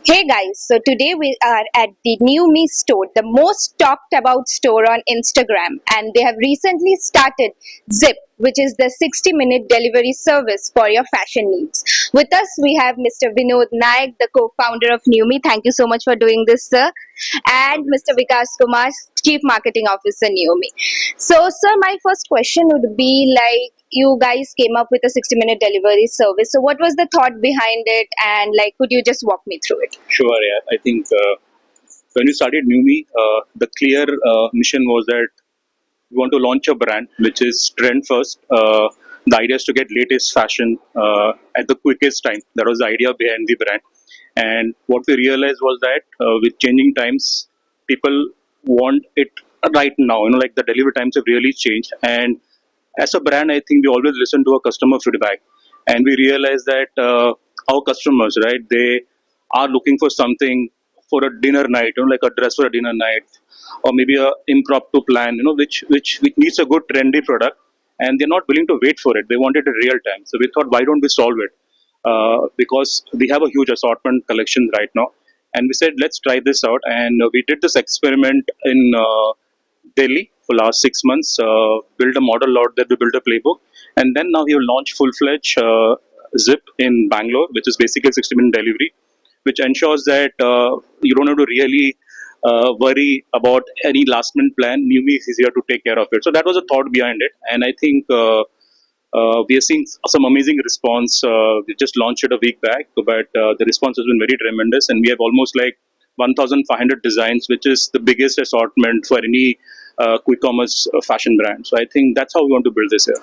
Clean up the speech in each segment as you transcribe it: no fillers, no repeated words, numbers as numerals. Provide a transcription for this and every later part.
Hey guys, so today we are at the NEWME store, the most talked about store on Instagram, and they have recently started Zip, which is the 60-minute delivery service for your fashion needs. With us, we have Mr. Vinod Naik, the co-founder of NEWME. Thank you so much for doing this, sir. And Mr. Vikash Kumar, Chief Marketing Officer, NEWME. So, sir, my first question would be like, you guys came up with a 60-minute delivery service. So, what was the thought behind it? And, like, could you just walk me through it? Sure, yeah. I think when we started NewMe, the clear mission was that we want to launch a brand which is trend first. The idea is to get latest fashion at the quickest time. That was the idea behind the brand. And what we realized was that with changing times, people want it right now. Like the delivery times have really changed. And as a brand, I think we always listen to our customer feedback, and we realize that our customers, right, they are looking for something for a dinner night, like a dress for a dinner night, or maybe a impromptu plan, which needs a good trendy product, and they're not willing to wait for it. They want it in real time. So we thought, why don't we solve it? Because we have a huge assortment collection right now, and we said let's try this out, and we did this experiment in Delhi for last 6 months, build a model out there, to build a playbook, and then now we have launched full-fledged Zip in Bangalore, which is basically 60-minute delivery, which ensures that you don't have to really worry about any last-minute plan. NewMe is here to take care of it. So that was a thought behind it, and I think we are seeing some amazing response. We just launched it a week back, but the response has been very tremendous, and we have almost like 1,500 designs, which is the biggest assortment for any quick commerce fashion brand. So I think that's how we want to build this here.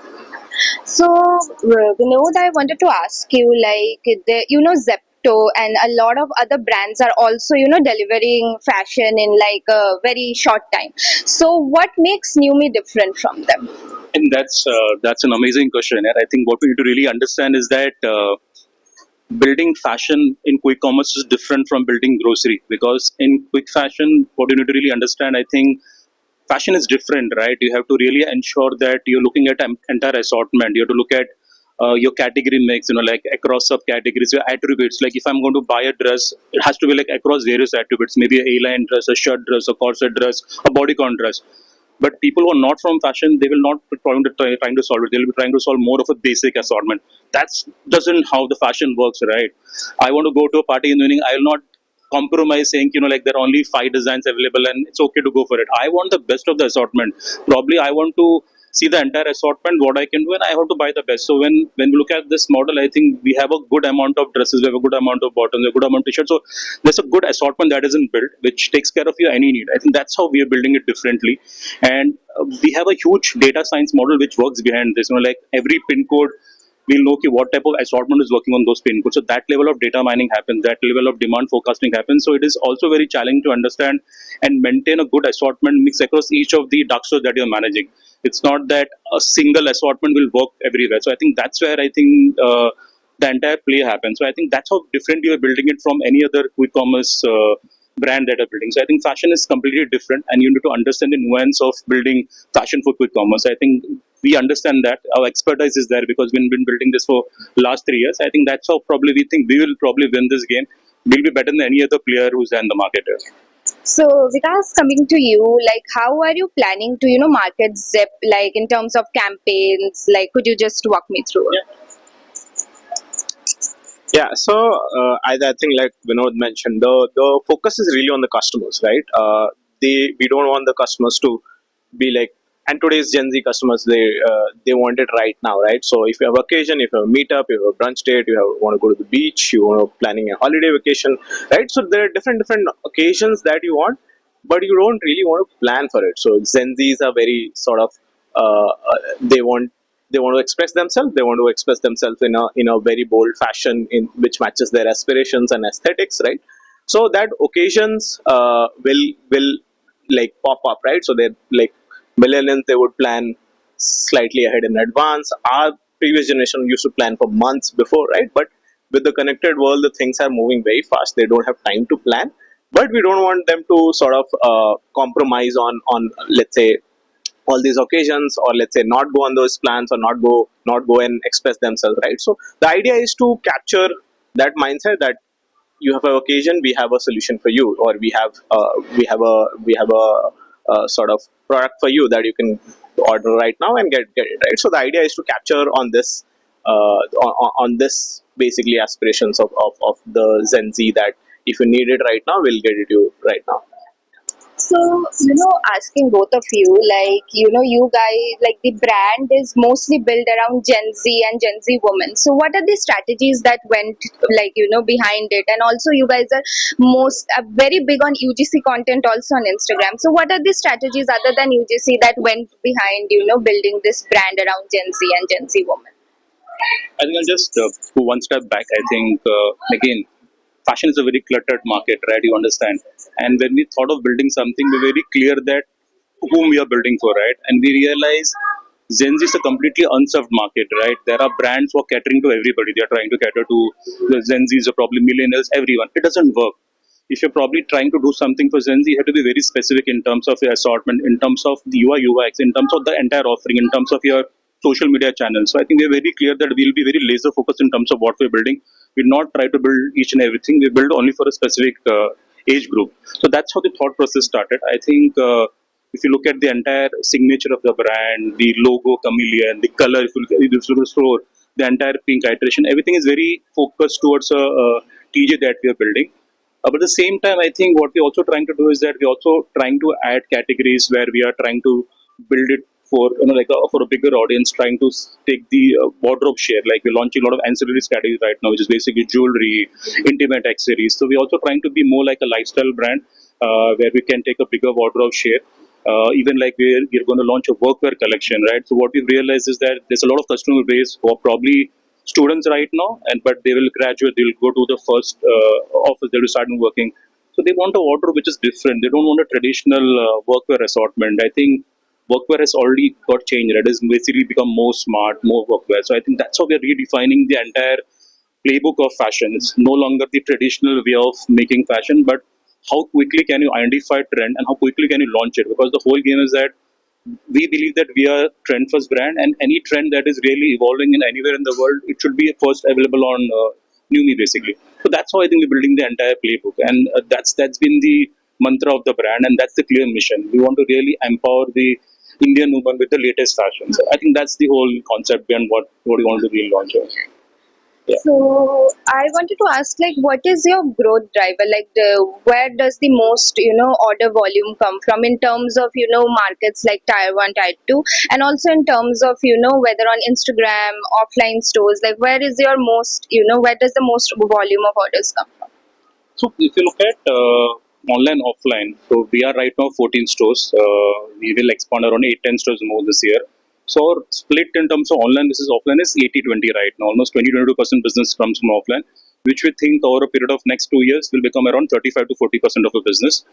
So, Vinod, I wanted to ask you, like, Zepto and a lot of other brands are also, delivering fashion in like a very short time. So, what makes NewMe different from them? And that's an amazing question. And I think what we need to really understand is that building fashion in quick commerce is different from building grocery, because in quick fashion, what you need to really understand, I think fashion is different, right? You have to really ensure that you're looking at an entire assortment. You have to look at your category mix, like across subcategories, your attributes. Like if I'm going to buy a dress, it has to be like across various attributes, maybe a A-line dress, a shirt dress, a corset dress, a bodycon dress. But people who are not from fashion, they will not be trying to solve it. They'll be trying to solve more of a basic assortment. That's doesn't how the fashion works, right? I want to go to a party in the evening. I will not compromise saying, like there are only 5 designs available and it's okay to go for it. I want the best of the assortment. Probably I want to see the entire assortment, what I can do, and I have to buy the best. So when we look at this model, I think we have a good amount of dresses, we have a good amount of bottoms, a good amount of t-shirts. So there's a good assortment that isn't built, which takes care of your any need. I think that's how we are building it differently, and we have a huge data science model which works behind this. Like every pin code, we'll know what type of assortment is working on those pin codes. So that level of data mining happens, that level of demand forecasting happens. So it is also very challenging to understand and maintain a good assortment mix across each of the dark stores that you're managing. It's not that a single assortment will work everywhere. So I think that's where I think the entire play happens. So I think that's how different you are building it from any other quick commerce brand that are building. So I think fashion is completely different, and you need to understand the nuance of building fashion for quick commerce. I think we understand that our expertise is there because we've been building this for last 3 years. I think that's how probably we think we will probably win this game. We'll be better than any other player who's there in the market. So, Vikas, coming to you, like, how are you planning to, market Zip, like, in terms of campaigns? Like, could you just walk me through? Yeah, so I think like Vinod mentioned, the focus is really on the customers, right? We don't want the customers to be like, and today's Gen Z customers, they want it right now, right? So if you have occasion, if you have a meetup, if you have a brunch date, want to go to the beach, you want to planning a holiday vacation, right? So there are different occasions that you want, but you don't really want to plan for it. So Gen Zs are very sort of they want to express themselves. They want to express themselves in a very bold fashion in which matches their aspirations and aesthetics, right? So that occasions will like pop up, right? So they're like millennials, they would plan slightly ahead in advance. Our previous generation used to plan for months before, right? But with the connected world, the things are moving very fast. They don't have time to plan, but we don't want them to sort of compromise on let's say all these occasions, or let's say not go on those plans, or not go and express themselves, right? So the idea is to capture that mindset that you have an occasion, we have a solution for you, or we have a sort of product for you that you can order right now and get it, right. So the idea is to capture on this on this basically aspirations of the Gen Z, that if you need it right now, we'll get it you right now. So, asking both of you, like, you guys, like, the brand is mostly built around Gen Z and Gen Z women. So, what are the strategies that went, like, behind it? And also, you guys are very big on UGC content also on Instagram. So, what are the strategies other than UGC that went behind, building this brand around Gen Z and Gen Z women? I think I'll just go one step back. I think, again, fashion is a very cluttered market, right? You understand. And when we thought of building something, we were very clear that whom we are building for, right? And we realize Gen Z is a completely unserved market, right? There are brands who are catering to everybody. They are trying to cater to the Gen Zs, or probably millennials, everyone. It doesn't work. If you're probably trying to do something for Gen Z, you have to be very specific in terms of your assortment, in terms of the UI UX, in terms of the entire offering, in terms of your social media channels. So I think we're very clear that we'll be very laser focused in terms of what we're building. We'll not try to build each and everything. We build only for a specific age group. So that's how the thought process started. I think if you look at the entire signature of the brand, the logo, chameleon, the color, if you look at the store, the entire pink iteration, everything is very focused towards a TJ that we are building. But at the same time, I think what we're also trying to do is that we're also trying to add categories where we are trying to build it for for a bigger audience, trying to take the wardrobe share. Like we're launching a lot of ancillary categories right now, which is basically jewelry, intimate accessories. So we're also trying to be more like a lifestyle brand where we can take a bigger wardrobe share. Even like we're going to launch a workwear collection, right? So what we've realized is that there's a lot of customer base who are probably students right now, and but they will graduate, they will go to the first office, they will start working. So they want a wardrobe which is different. They don't want a traditional workwear assortment. I think workwear has already got changed. It has basically become more smart, more workwear. So I think that's how we're redefining the entire playbook of fashion. It's no longer the traditional way of making fashion, but how quickly can you identify trend and how quickly can you launch it? Because the whole game is that we believe that we are trend first brand, and any trend that is really evolving in anywhere in the world, it should be first available on NEWME basically. So that's how I think we're building the entire playbook, and that's been the mantra of the brand, and that's the clear mission. We want to really empower the Indian woman with the latest fashion. So I think that's the whole concept behind what we want to really launch. Yeah. So I wanted to ask, like, what is your growth driver? Like, where does the most, order volume come from in terms of, markets like Tier 1, Tier 2, and also in terms of, whether on Instagram, offline stores, like, where is your most, where does the most volume of orders come from? So if you look at online, offline, so we are right now 14 stores. We will expand around 8-10 stores more this year. So our split in terms of online versus offline is 80-20 right now. Almost 20-22% business comes from offline, which we think over a period of next 2 years will become around 35 to 40% of the business.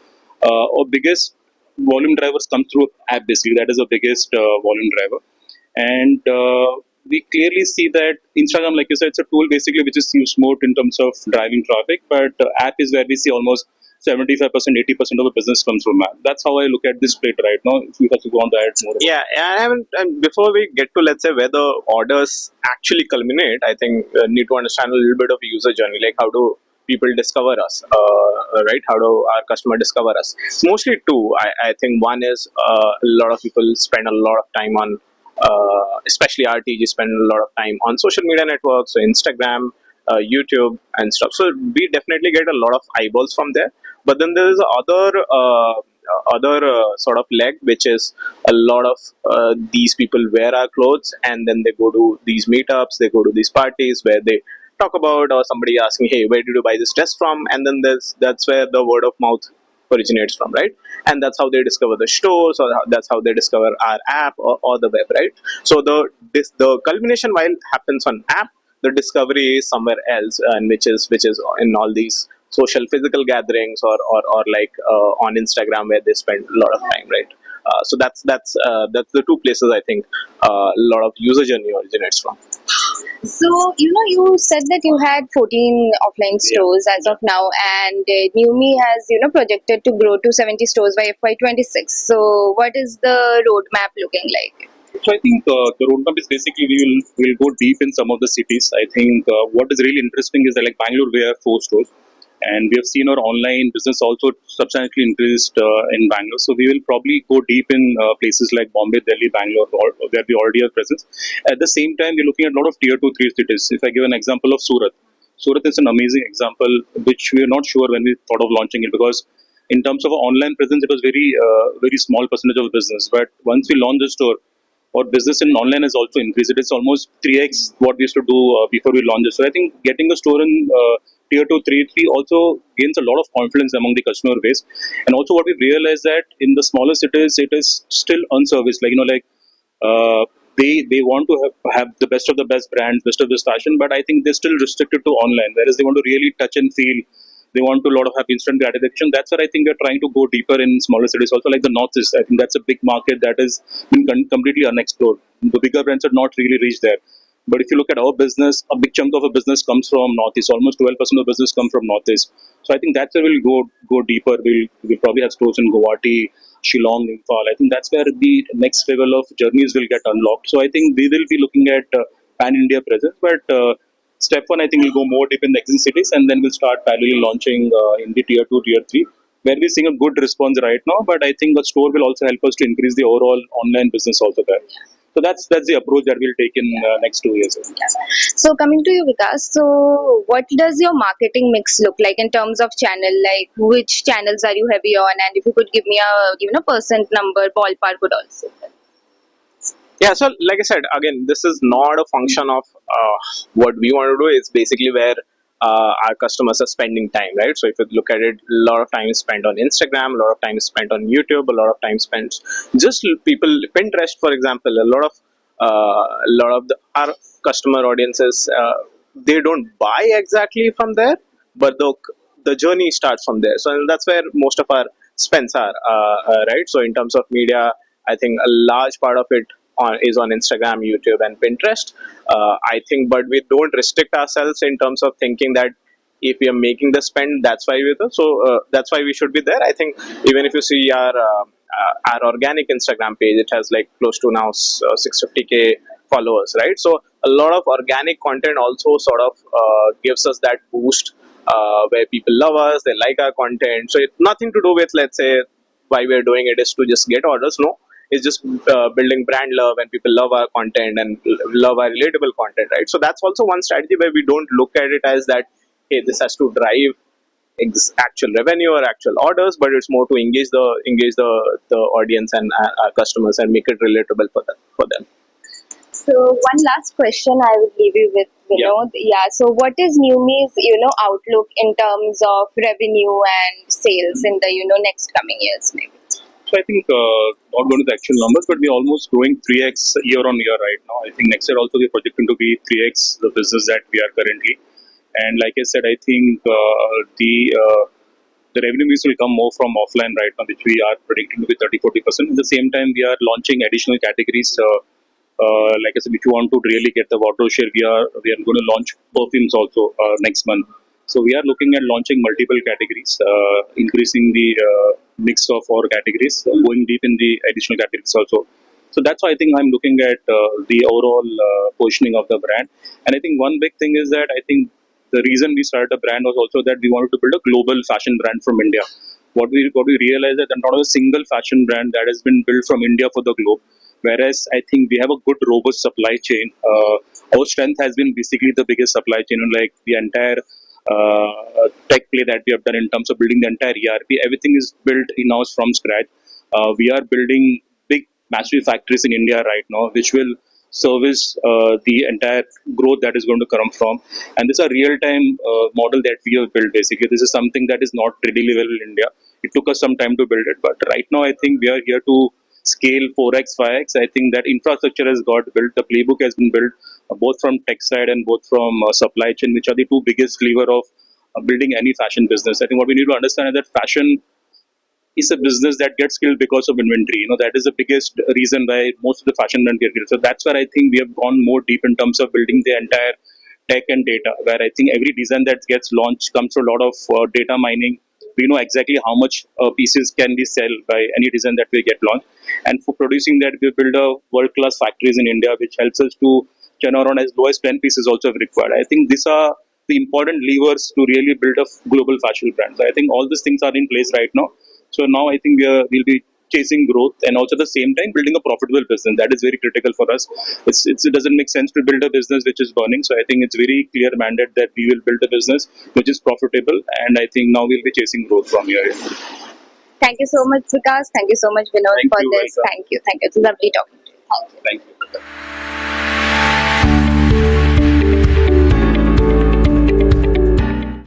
Our biggest volume drivers come through app basically. That is the biggest volume driver. And we clearly see that Instagram, like you said, it's a tool basically which is used more in terms of driving traffic, but app is where we see almost 75%, 80% of the business comes from app. That's how I look at this plate right now. If you guys want to add more. Yeah, and before we get to, let's say, where the orders actually culminate, I think need to understand a little bit of user journey, like how do people discover us, right? How do our customer discover us? Mostly two. I think one is a lot of people spend a lot of time on, especially RTG, spend a lot of time on social media networks, so Instagram, YouTube, and stuff. So we definitely get a lot of eyeballs from there. But then there is other sort of leg, which is a lot of these people wear our clothes, and then they go to these meetups, they go to these parties where they talk about, or somebody asking, hey, where did you buy this dress from? And then that's where the word of mouth originates from, right? And that's how they discover the stores, or that's how they discover our app, or the web, right? So the culmination while happens on app, the discovery is somewhere else, and which is in all these social physical gatherings, or like on Instagram, where they spend a lot of time, right? So that's the two places I think a lot of user journey originates from. So, you said that you had 14 offline stores as of now, and NEWME has, projected to grow to 70 stores by FY26. So, what is the roadmap looking like? So I think the roadmap is basically we'll go deep in some of the cities. I think what is really interesting is that like Bangalore we have 4 stores, And we have seen our online business also substantially increased in Bangalore. So we will probably go deep in places like Bombay, Delhi, Bangalore, where we already have presence. At the same time, we're looking at a lot of tier 2, 3 cities. If I give an example of Surat, Surat is an amazing example, which we are not sure when we thought of launching it, because in terms of online presence, it was very small percentage of business. But once we launched the store, our business in online has also increased. It's almost 3x what we used to do before we launched it. So I think getting a store in tier 2, 3 also gains a lot of confidence among the customer base. And also what we realized that in the smaller cities, it is still unserviced. Uh, they want to have the best of the best brands, best of this fashion, but I think they're still restricted to online. Whereas they want to really touch and feel. They want to a lot of have instant gratification. That's what I think we're trying to go deeper in smaller cities. Also, like the Northeast, I think that's a big market that has been completely unexplored. The bigger brands have not really reached there. But if you look at our business, a big chunk of our business comes from Northeast. Almost 12% of business comes from Northeast. So I think that's where we'll go deeper. We'll probably have stores in Guwahati, Shillong, Imphal. I think that's where the next level of journeys will get unlocked. So I think we will be looking at pan India presence, but step one, I think we'll go more deep in the existing cities, and then we'll start parallelly launching in the tier 2, tier 3, where we're seeing a good response right now. But I think the store will also help us to increase the overall online business also there. So that's the approach that we'll take in next 2 years. So coming to you, Vikas, so what does your marketing mix look like in terms of channel? Like which channels are you heavy on, and if you could give me a percent number, ballpark would also. Yeah, so like I said, again, this is not a function of what we want to do. It's basically where our customers are spending time, right? So if you look at it, a lot of time is spent on Instagram, a lot of time is spent on YouTube, a lot of time spent just people Pinterest, for example. Our customer audiences, they don't buy exactly from there, but the journey starts from there. So and that's where most of our spends are, right? So in terms of media, I think a large part of it is on Instagram, YouTube, and Pinterest. I think, but we don't restrict ourselves in terms of thinking that if we are making the spend, that's why we're there. So that's why we should be there. I think even if you see our organic Instagram page, it has like close to now 650K followers, right? So a lot of organic content also sort of gives us that boost where people love us, they like our content. So it's nothing to do with, let's say, why we're doing it is to just get orders. No, it's just building brand love, and people love our content and love our relatable content, right? So that's also one strategy where we don't look at it as that, hey, this has to drive actual revenue or actual orders, but it's more to engage the audience and our customers and make it relatable for them. So one last question I will leave you with, Vinod. Yeah. So what is NEWME's outlook in terms of revenue and sales in the next coming years, maybe? So I think not going to the actual numbers, but we're almost growing 3x year on year right now. I think next year also we're projecting to be 3x the business that we are currently. And like I said, I think the revenue mix will come more from offline right now, which we are predicting to be 30-40%. At the same time, we are launching additional categories. Like I said, if you want to really get the water share, we are going to launch perfumes also next month. So we are looking at launching multiple categories, increasing the mix of our categories, going deep in the additional categories also. So that's why I think I'm looking at the overall positioning of the brand. And I think one big thing is that I think the reason we started a brand was also that we wanted to build a global fashion brand from India. What we realized is that not a single fashion brand that has been built from India for the globe. Whereas I think we have a good robust supply chain. Our strength has been basically the biggest supply chain, like the entire tech play that we have done in terms of building the entire ERP. Everything is built in-house from scratch. We are building big, massive factories in India right now, which will service the entire growth that is going to come from. And this is a real-time model that we have built. Basically, this is something that is not readily available in India. It took us some time to build it, but right now I think we are here to scale 4x, 5x. I think that infrastructure has got built. The playbook has been built both from tech side and both from supply chain, which are the two biggest lever of building any fashion business. I think what we need to understand is that fashion is a business that gets killed because of inventory. That is the biggest reason why most of the fashion brands get killed. So that's where I think we have gone more deep in terms of building the entire tech and data, where I think every design that gets launched comes through a lot of data mining. We know exactly how much pieces can be sold by any design that we get launched. And for producing that, we build a world-class factories in India, which helps us to turn around as low as 10 pieces also if required. I think these are the important levers to really build a global fashion brand. So I think all these things are in place right now. So now I think we'll be chasing growth and also at the same time building a profitable business. That is very critical for us. It doesn't make sense to build a business which is burning. So I think it's very clear mandate that we will build a business which is profitable, and I think now we'll be chasing growth from here. Thank you so much, Vikas. Thank you so much, Vinod, Thank for you, this. welcome. Thank you. Thank you. It's lovely talking to you. Thank you. Thank you.